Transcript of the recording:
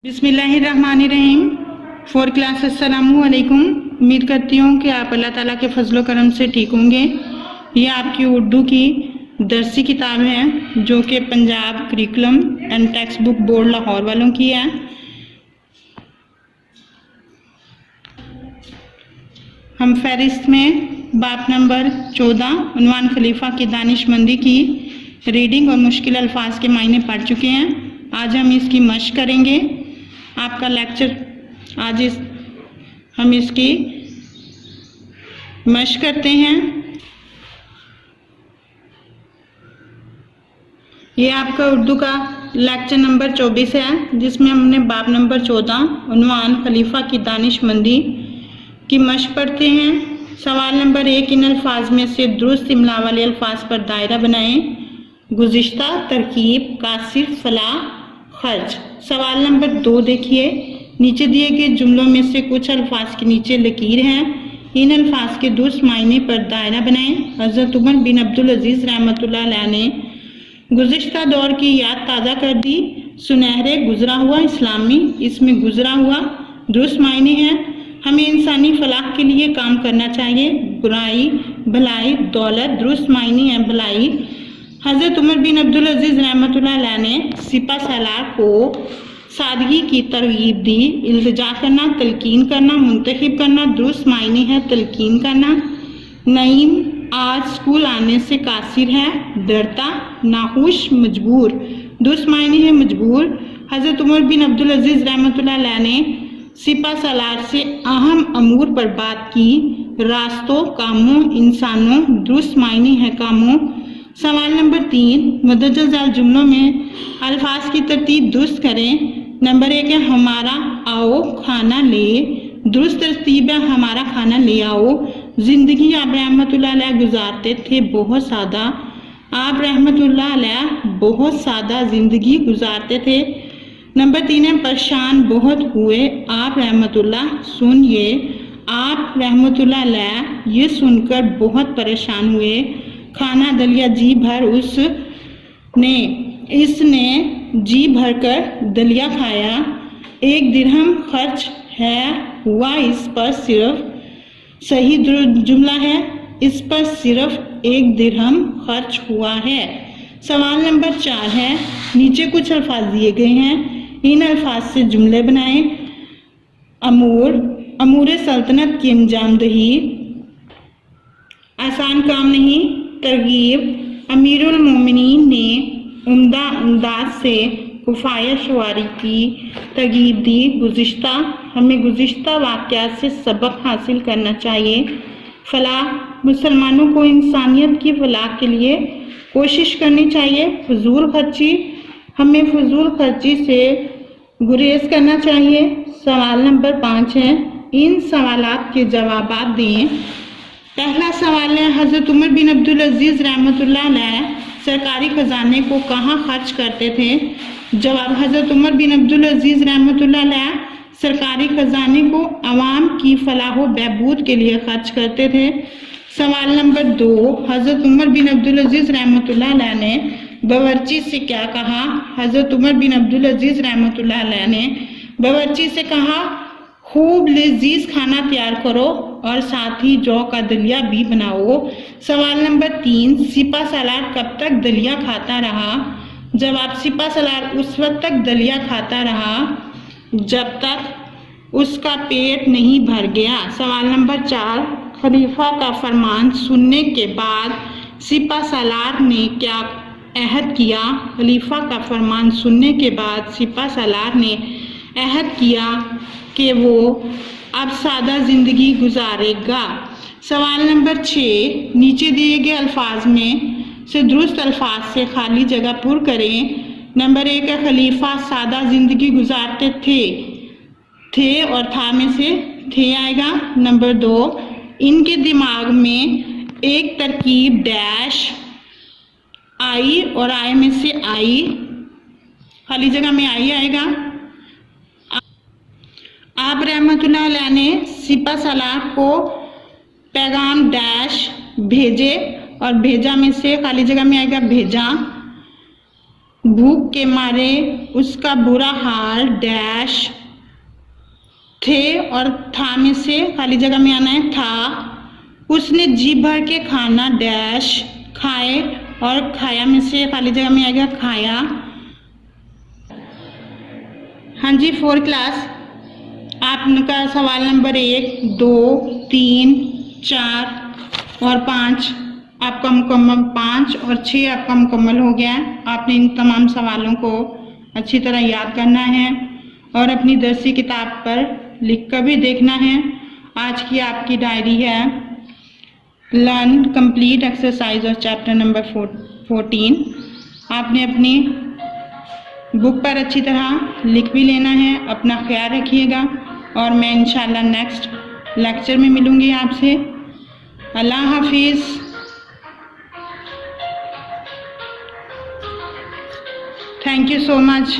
बिस्मिल्लाहिर्रहमानिर्रहीम। 4 क्लास अस्सलामु अलैकुम। उम्मीद करती हूँ कि आप अल्लाह ताला के फजलो करम से ठीक होंगे। ये आपकी उर्दू की दरसी किताब है जो कि Punjab curriculum and text book board Lahore वालों की है। हम फहरिस्त में बाब नंबर 14 उन्वान खलीफा की दानिशमंदी की रीडिंग और मुश्किल अल्फाज के मायने पढ़ चुके हैं। आज हम इसकी मश्क करेंगे। आपका लेक्चर हम इसकी मश्क करते हैं। ये आपका उर्दू का लेक्चर नंबर 24 है जिसमें हमने बाब नंबर 14 उन्वान खलीफा की दानिशमंदी की मश्क पढ़ते हैं। सवाल नंबर 1, इन अल्फाज में से दुरुस्त इमला वाले अल्फाज पर दायरा बनाएं। गुज़िश्ता, तरकीब, कासिर, फलाह, खर्च। सवाल नंबर 2 देखिए, नीचे दिए गए जुमलों में से कुछ अल्फाज के नीचे लकीर हैं। इन अल्फाज के दुरुस्त मायने पर दायरा बनाएं। हज़रत उमर बिन अब्दुल अजीज़ रहमतुल्लाह अलैह ने गुज़िश्ता दौर की याद ताज़ा कर दी। सुनहरे गुजरा हुआ इस्लामी, इसमें गुजरा हुआ दुरुस्त मायने हैं। हमें इंसानी फलाह के लिए काम करना चाहिए। बुराई, भलाई, दौलत, दुरुस्त मायने हैं भलाई। हज़रत उमर बिन अब्दुल अजीज़ रहमतुल्लाह अलैह ने सिपा सालार को सादगी की तरगीब दी। इल्तिजा करना, तलकीन करना, मुंतखब करना, दुरुस्त मायने है तलकीन करना। नईम आज स्कूल आने से कासिर है, डरता। नाखुश, मजबूर, दुरुस्त मायने है मजबूर। हज़रत उमर बिन अब्दुल अजीज़ रहमतुल्लाह अलैह ने सिपा सालार से अहम अमूर पर बात की। रास्तों, कामों, इंसानों, दुरुस्त मायने है कामों। सवाल नंबर 3, मुदज्जल ज़ैल जुमलों में अल्फाज की तरतीब दुरुस्त करें। नंबर 1 है हमारा, आओ खाना ले। दुरुस्त तरतीब है हमारा खाना ले आओ। जिंदगी आप रहमतुल्लाह अलैह गुजारते थे बहुत सादा। आप रहमतुल्लाह अलैह बहुत सादा जिंदगी गुजारते थे। नंबर 3 है परेशान बहुत हुए। आप रहमतुल्लाह सुनिए। आप रहमतुल्लाह अलैह ये सुनकर बहुत परेशान हुए। खाना दलिया जी भर इसने जी भर कर दलिया खाया। 1 दिरहम खर्च है हुआ इस पर सिर्फ सही जुमला है। इस पर सिर्फ 1 दिरहम खर्च हुआ है। सवाल नंबर 4 है, नीचे कुछ अल्फाज दिए गए हैं। इन अल्फाज से जुमले बनाएं। अमूर सल्तनत की अंजाम दही, आसान काम नहीं। तरगीब, अमीरुल मोमिनीन ने उम्दा अंदाज से कुफाया शुआरी की तरगीब दी। गुज़िश्ता, हमें गुज़िश्ता वाक़यात से सबक हासिल करना चाहिए। फलाह, मुसलमानों को इंसानियत की फलाह के लिए कोशिश करनी चाहिए। फजूल खर्ची, हमें फजूल खर्ची से गुरेज करना चाहिए। सवाल नंबर 5 है, इन सवालात के जवाबात दें। पहला सवाल है, हज़रत उमर बिन अब्दुल अजीज़ रहमतुल्लाह अलैह सरकारी खजाने को कहाँ खर्च करते थे? जवाब, हज़रत उमर बिन अब्दुल अजीज़ रहमतुल्लाह अलैह सरकारी खजाने को अवाम की फलाह व बहबूद के लिए खर्च करते थे। सवाल नंबर 2, हज़रत उमर बिन अब्दुल अजीज़ रहमतुल्लाह अलैह ने बावर्ची से क्या कहा? हज़रत उमर बिन अब्दुल अजीज़ रहमतुल्लाह अलैह ने बावर्ची से कहा, खूब लजीज खाना तैयार करो और साथ ही जौ का दलिया भी बनाओ। सवाल नंबर 3, सिपा सालार कब तक दलिया खाता रहा? जवाब, सिपा सालार उस वक्त तक दलिया खाता रहा जब तक उसका पेट नहीं भर गया। सवाल नंबर 4, खलीफा का फरमान सुनने के बाद सिपा सालार ने क्या अहद किया? खलीफा का फरमान सुनने के बाद सिपा सालार ने अहद किया कि वो अब सादा जिंदगी गुजारेगा। सवाल नंबर 6, नीचे दिए गए अल्फाज में से दुरुस्त अल्फाज से खाली जगह पुर करें। नंबर 1 है खलीफा सादा जिंदगी गुजारते थे और था में से थे आएगा। नंबर 2, इनके दिमाग में एक तरकीब डैश आई और आए में से आई, खाली जगह में आई आएगा। आप रहमतुल्लाह अलैह ने सिपा सालार को पैगाम डैश भेजे और भेजा में से खाली जगह में आएगा भेजा। भूख के मारे उसका बुरा हाल डैश थे और था में से खाली जगह में आना है था। उसने जी भर के खाना डैश खाए और खाया में से खाली जगह में आएगा खाया। हाँ जी, 4 क्लास आपका सवाल नंबर 1, 2, 3, 4 और 5 आपका मुकम्मल, 5 और 6 आपका मुकम्मल हो गया है। आपने इन तमाम सवालों को अच्छी तरह याद करना है और अपनी दरसी किताब पर लिख कर भी देखना है। आज की आपकी डायरी है लर्न कंप्लीट एक्सरसाइज और चैप्टर नंबर 14। आपने अपनी बुक पर अच्छी तरह लिख भी लेना है। अपना ख्याल रखिएगा और मैं इंशाल्लाह नेक्स्ट लेक्चर में मिलूँगी आपसे। अल्लाह हाफिज़। Thank you so much.